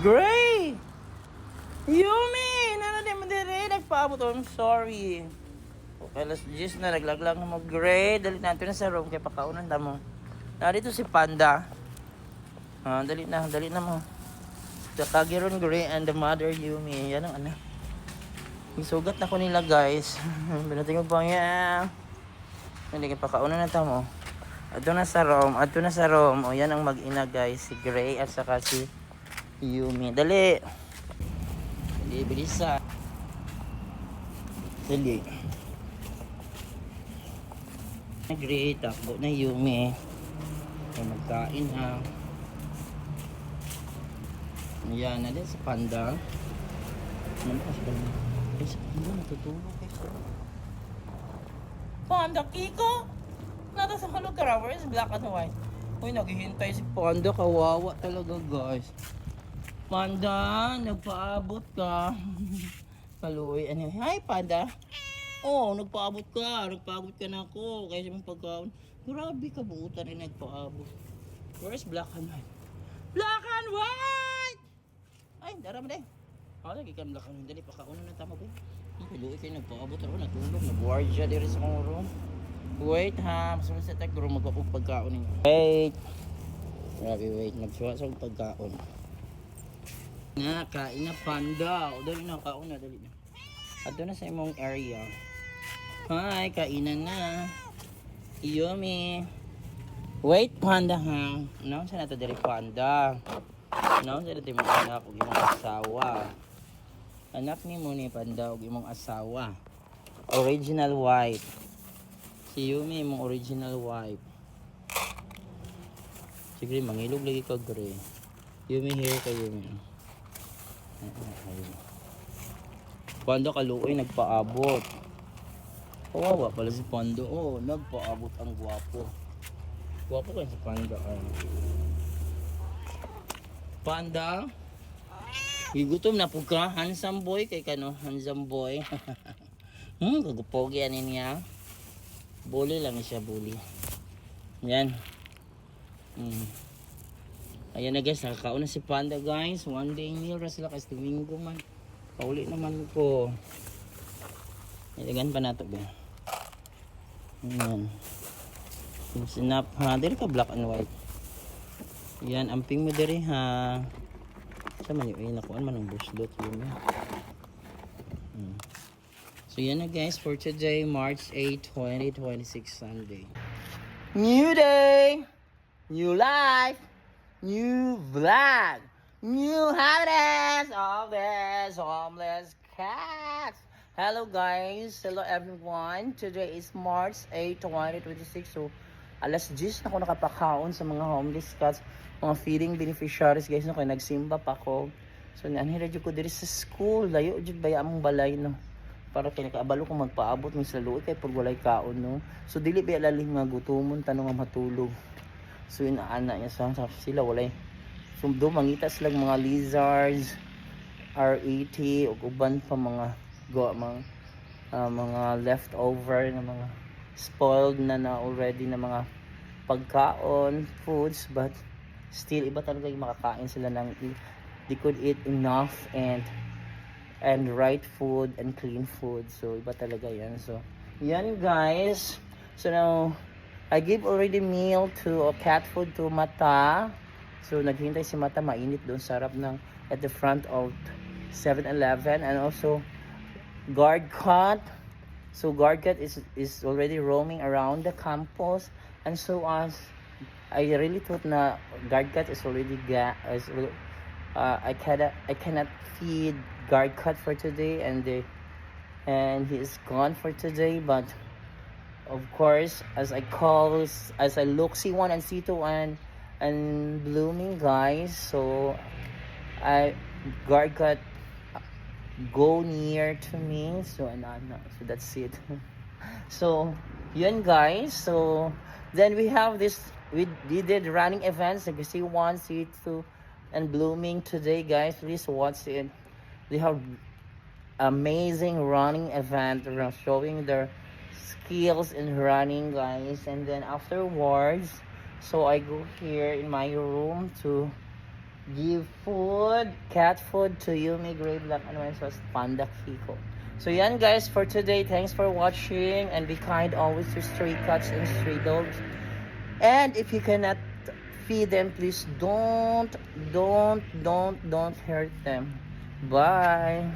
Gray! Yumi! Nana di mo dire, nagpaabot. I'm sorry. Okay, alas 10 na, naglaglag na mo. Gray, dali natin na sa room kaya pakaunan na mo. Narito si Panda. Dali na mo. The Kagiron Gray and the mother Yumi. Yan ang anak. Isugat na ko nila guys. Binatingog pa niya. Hindi kaya pakaunan na mo. Ato na sa room. O yan ang mag-ina guys. Si Gray at saka si Yumi. Dali. Bilisan. Dali. Gray, takbo na Yumi. Ay magkain ha. Ayan, na din si Panda. Ano ba si Panda? Ay, si Panda natutulog eh. Panda, Kiko? Nata sa Hello Carawers, black and white. Uy, naghihintay si Panda. Kawawa talaga guys. Panda, nagpaabot ka. Kaluoy, ano? Hi, Panda. Oh, nagpaabot ka na ako. Kaya yung pagkaon. Grabe ka, buutan rin nagpaabot. Where's black and white? Black and white! Ay, dara mo din. Lagi ka black and white. Dali, pakauna na tama ba? Kaluoy kayo nagpaabot ako. Natulog, nag-ward siya diri sa kong room. Wait ha, masunod sa tag room, magpapag pagkaon ninyo. Wait. Grabe, wait. Nagsuwa sa pagkaon. Kain na Panda. O, dali na, kaon na, dali na. Ato na sa imong area. Hi, kainan na. Yumi. Wait, Panda ha. Ano sa nato diri Panda? Ano sa nato imong anak ug imong asawa? Anak ni mo ni Panda ug imong asawa. Original wife. Si Yumi imong original wife. Sige, mangilog lagi ka gre. Yumi here kay Yumi. Panda kaluoy nagpaabot. Kawawa pala si Panda. Oh, nagpaabot ang gwapo. Gwapo kayo si Panda. Panda? Higutom na po ka. Handsome boy kay kano. Handsome boy. Kagupogi yan niya. Bully lang siya, bully. Yan. Ayan na guys, nakakauna si Panda guys. One day meal ras sila kasi Domingo man. Pauli naman ko. Ilagan pa nato ba? Ayan. Yung sinap ha. Diri ka black and white. Yan, amping mo diri ha. Sa man yun, nakuan man ang busdot yun. So yan na guys for today, March 8, 2026 Sunday. New day! New life! New vlog! New happiness of this homeless cats! Hello guys! Hello everyone! Today is March 8, 2026. So, alas 10 na ako nakapakaon sa mga homeless cats, mga feeding beneficiaries guys. No, kaya nagsimba pa ako. So, nanhiradyo ko diri sa school. Layo, dyan baya among balay, no? Para kaya nakaabalo kung magpaabot ng sa luoy kay pag walay kaon, no? So, dili ba lalim nga gutumon, tanong nga matulog. So, inaana niya sa sila, walay. So, doon mangita silang mga lizards, RET, o uban pa mga leftover na mga spoiled na already na mga pagkaon, foods, but still iba talaga yung makakain sila ng they could eat enough and right food and clean food. So iba talaga yan. So yan guys. So now I give already meal to cat food to Mata. So naghintay si Mata, mainit doon sa harap ng at the front of 7-Eleven, and also guard cat. So guard cat is already roaming around the campus, and so as I really thought na guard cat is already I cannot feed guard cat for today, and he is gone for today. But of course, as I look C1 and C2 and blooming guys, so guard cat go near to me, so so that's it. So yun guys, so then we have this, we did running events like C1, C2 and blooming today guys. Please watch it. They have amazing running event showing their skills in running guys. And then afterwards, so I go here in my room to give food, cat food to Yumi, Gray Black, and was Panda Kiko. So yan guys, for today, thanks for watching, and be kind always to stray cats and stray dogs. And if you cannot feed them, please don't hurt them. Bye.